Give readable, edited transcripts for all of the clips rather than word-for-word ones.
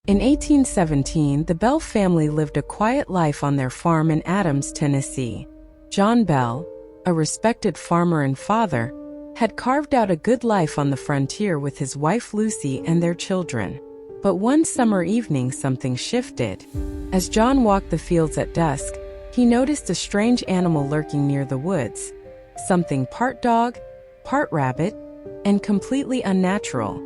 In 1817, the Bell family lived a quiet life on their farm in Adams, Tennessee. John Bell, a respected farmer and father, had carved out a good life on the frontier with his wife Lucy and their children. But one summer evening something shifted. As John walked the fields at dusk, he noticed a strange animal lurking near the woods. Something part dog, part rabbit, and completely unnatural.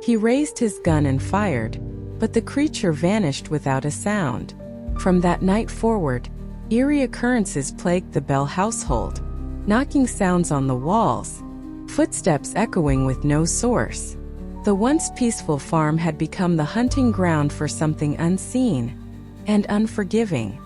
He raised his gun and fired, but the creature vanished without a sound. From that night forward, eerie occurrences plagued the Bell household. Knocking sounds on the walls, footsteps echoing with no source. The once peaceful farm had become the hunting ground for something unseen and unforgiving.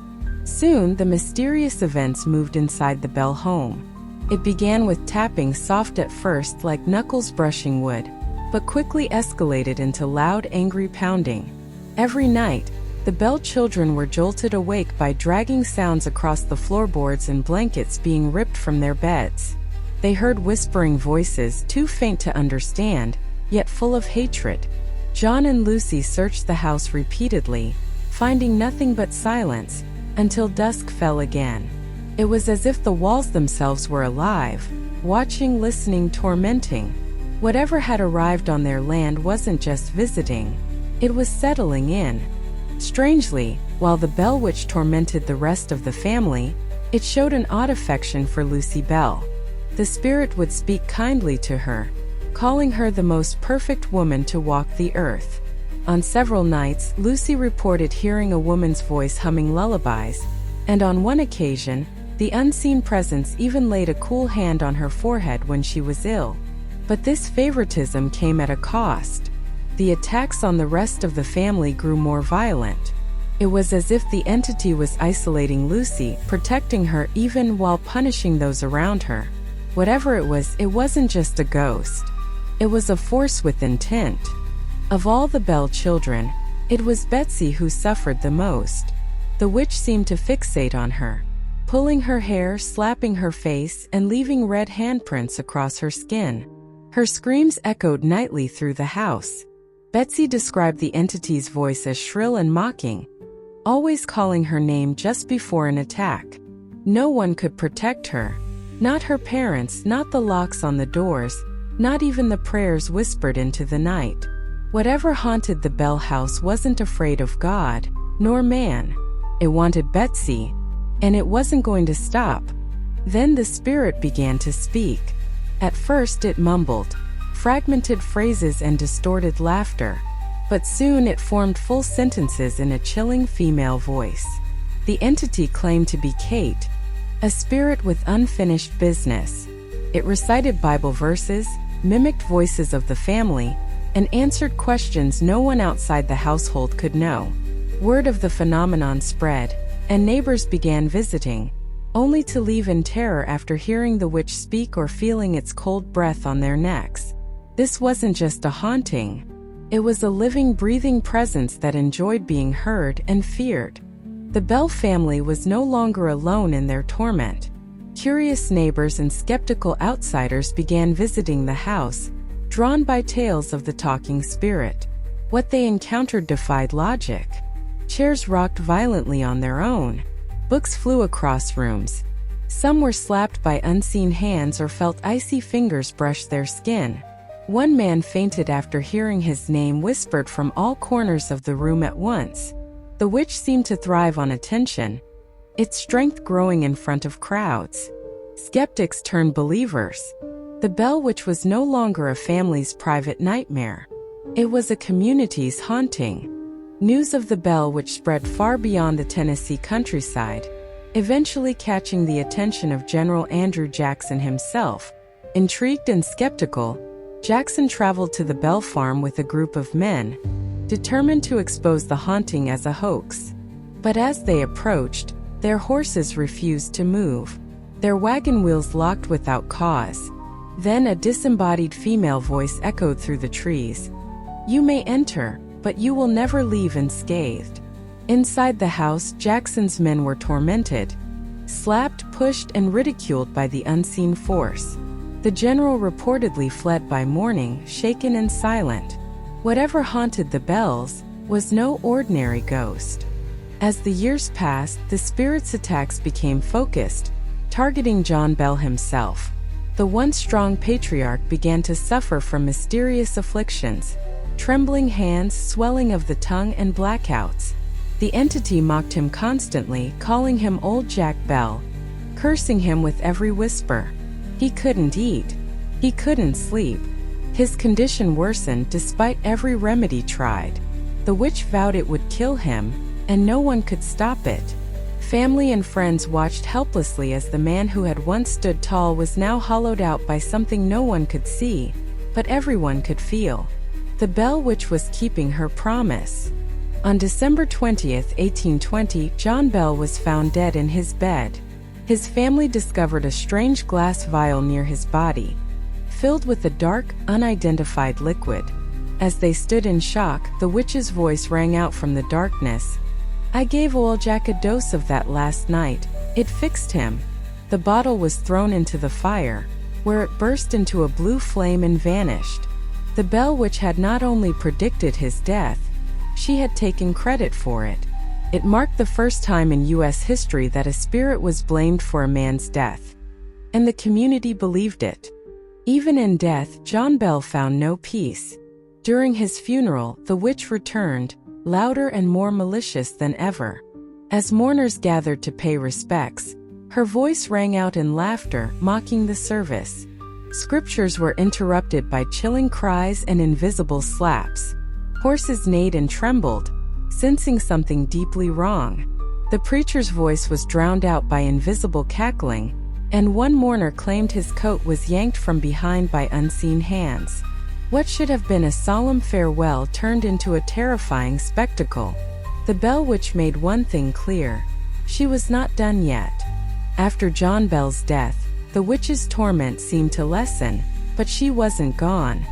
Soon, the mysterious events moved inside the Bell home. It began with tapping, soft at first like knuckles brushing wood, but quickly escalated into loud, angry pounding. Every night, the Bell children were jolted awake by dragging sounds across the floorboards and blankets being ripped from their beds. They heard whispering voices, too faint to understand, yet full of hatred. John and Lucy searched the house repeatedly, finding nothing but silence, until dusk fell again. It was as if the walls themselves were alive, watching, listening, tormenting. Whatever had arrived on their land wasn't just visiting, it was settling in. Strangely, while the Bell Witch tormented the rest of the family, it showed an odd affection for Lucy Bell. The spirit would speak kindly to her, calling her the most perfect woman to walk the earth. On several nights, Lucy reported hearing a woman's voice humming lullabies, and on one occasion, the unseen presence even laid a cool hand on her forehead when she was ill. But this favoritism came at a cost. The attacks on the rest of the family grew more violent. It was as if the entity was isolating Lucy, protecting her even while punishing those around her. Whatever it wasn't just a ghost. It was a force with intent. Of all the Bell children, it was Betsy who suffered the most. The witch seemed to fixate on her, pulling her hair, slapping her face, and leaving red handprints across her skin. Her screams echoed nightly through the house. Betsy described the entity's voice as shrill and mocking, always calling her name just before an attack. No one could protect her. Not her parents, not the locks on the doors, not even the prayers whispered into the night. Whatever haunted the Bell house wasn't afraid of God, nor man. It wanted Betsy, and it wasn't going to stop. Then the spirit began to speak. At first it mumbled, fragmented phrases and distorted laughter, but soon it formed full sentences in a chilling female voice. The entity claimed to be Kate, a spirit with unfinished business. It recited Bible verses, mimicked voices of the family, and answered questions no one outside the household could know. Word of the phenomenon spread, and neighbors began visiting, only to leave in terror after hearing the witch speak or feeling its cold breath on their necks. This wasn't just a haunting. It was a living, breathing presence that enjoyed being heard and feared. The Bell family was no longer alone in their torment. Curious neighbors and skeptical outsiders began visiting the house, drawn by tales of the talking spirit. What they encountered defied logic. Chairs rocked violently on their own. Books flew across rooms. Some were slapped by unseen hands or felt icy fingers brush their skin. One man fainted after hearing his name whispered from all corners of the room at once. The witch seemed to thrive on attention, its strength growing in front of crowds. Skeptics turned believers. The Bell Witch was no longer a family's private nightmare. It was a community's haunting. News of the Bell Witch spread far beyond the Tennessee countryside, eventually catching the attention of General Andrew Jackson himself. Intrigued and skeptical, Jackson traveled to the Bell farm with a group of men, determined to expose the haunting as a hoax. But as they approached, their horses refused to move. Their wagon wheels locked without cause. Then a disembodied female voice echoed through the trees. "You may enter, but you will never leave unscathed." Inside the house, Jackson's men were tormented, slapped, pushed, and ridiculed by the unseen force. The general reportedly fled by morning, shaken and silent. Whatever haunted the Bells, was no ordinary ghost. As the years passed, the spirit's attacks became focused, targeting John Bell himself. The once strong patriarch began to suffer from mysterious afflictions, trembling hands, swelling of the tongue, and blackouts. The entity mocked him constantly, calling him Old Jack Bell, cursing him with every whisper. He couldn't eat. He couldn't sleep. His condition worsened despite every remedy tried. The witch vowed it would kill him, and no one could stop it. Family and friends watched helplessly as the man who had once stood tall was now hollowed out by something no one could see, but everyone could feel. The Bell Witch was keeping her promise. On December 20th, 1820, John Bell was found dead in his bed. His family discovered a strange glass vial near his body, filled with a dark, unidentified liquid. As they stood in shock, the witch's voice rang out from the darkness. "I gave Old Jack a dose of that last night. It fixed him." The bottle was thrown into the fire, where it burst into a blue flame and vanished. The Bell Witch had not only predicted his death, she had taken credit for it. It marked the first time in U.S. history that a spirit was blamed for a man's death, and the community believed it. Even in death, John Bell found no peace. During his funeral, the witch returned, louder and more malicious than ever. As mourners gathered to pay respects, her voice rang out in laughter, mocking the service. Scriptures were interrupted by chilling cries and invisible slaps. Horses neighed and trembled, sensing something deeply wrong. The preacher's voice was drowned out by invisible cackling, and one mourner claimed his coat was yanked from behind by unseen hands. What should have been a solemn farewell turned into a terrifying spectacle. The Bell Witch made one thing clear: she was not done yet. After John Bell's death, the witch's torment seemed to lessen, but she wasn't gone.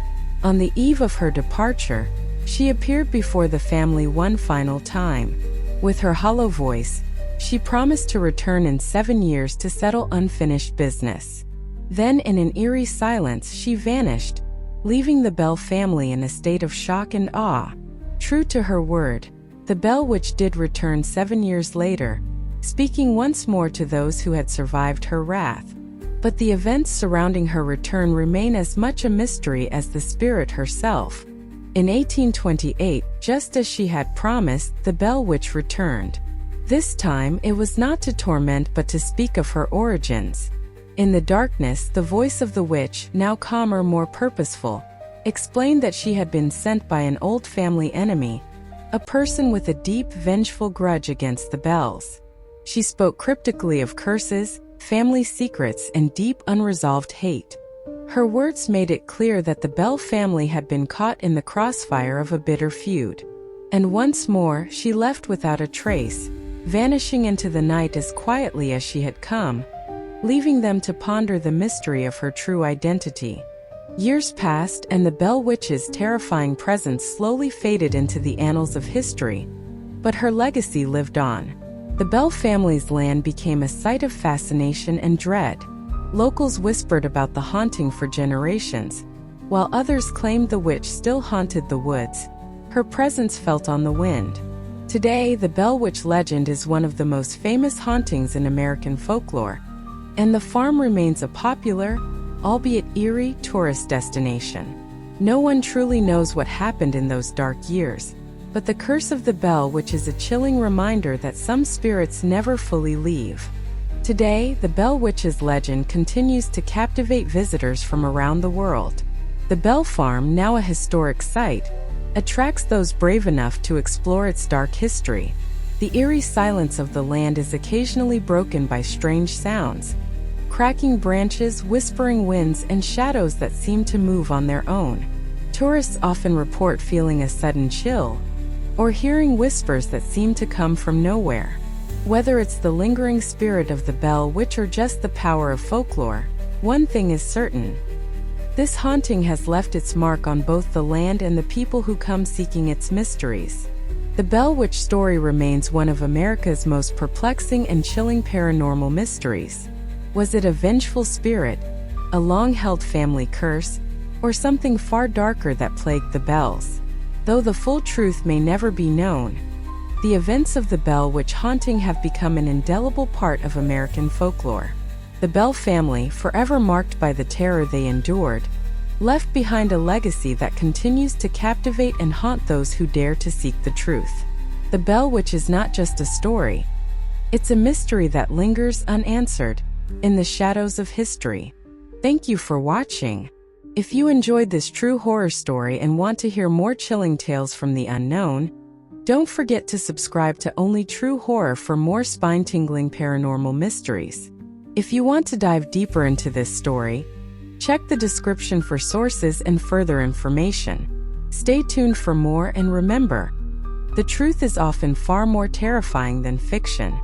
On the eve of her departure, she appeared before the family one final time. With her hollow voice, she promised to return in 7 years to settle unfinished business. Then, in an eerie silence, she vanished, leaving the Bell family in a state of shock and awe. True to her word, the Bell Witch did return 7 years later, speaking once more to those who had survived her wrath. But the events surrounding her return remain as much a mystery as the spirit herself. In 1828, just as she had promised, the Bell Witch returned. This time, it was not to torment but to speak of her origins. In the darkness, the voice of the witch, now calmer, more purposeful, explained that she had been sent by an old family enemy, a person with a deep, vengeful grudge against the Bells. She spoke cryptically of curses, family secrets, and deep, unresolved hate. Her words made it clear that the Bell family had been caught in the crossfire of a bitter feud. And once more, she left without a trace, vanishing into the night as quietly as she had come, leaving them to ponder the mystery of her true identity. Years passed, and the Bell Witch's terrifying presence slowly faded into the annals of history, but her legacy lived on. The Bell family's land became a site of fascination and dread. Locals whispered about the haunting for generations, while others claimed the witch still haunted the woods, her presence felt on the wind. Today, the Bell Witch legend is one of the most famous hauntings in American folklore, and the farm remains a popular, albeit eerie, tourist destination. No one truly knows what happened in those dark years, but the curse of the Bell Witch is a chilling reminder that some spirits never fully leave. Today, the Bell Witch's legend continues to captivate visitors from around the world. The Bell Farm, now a historic site, attracts those brave enough to explore its dark history. The eerie silence of the land is occasionally broken by strange sounds, cracking branches, whispering winds, and shadows that seem to move on their own. Tourists often report feeling a sudden chill, or hearing whispers that seem to come from nowhere. Whether it's the lingering spirit of the Bell Witch or just the power of folklore, one thing is certain: this haunting has left its mark on both the land and the people who come seeking its mysteries. The Bell Witch story remains one of America's most perplexing and chilling paranormal mysteries. Was it a vengeful spirit, a long-held family curse, or something far darker that plagued the Bells? Though the full truth may never be known, the events of the Bell Witch haunting have become an indelible part of American folklore. The Bell family, forever marked by the terror they endured, left behind a legacy that continues to captivate and haunt those who dare to seek the truth. The Bell Witch is not just a story, it's a mystery that lingers unanswered in the shadows of history. Thank you for watching. If you enjoyed this true horror story and want to hear more chilling tales from the unknown, don't forget to subscribe to Only True Horror for more spine-tingling paranormal mysteries. If you want to dive deeper into this story, check the description for sources and further information. Stay tuned for more, and remember, the truth is often far more terrifying than fiction.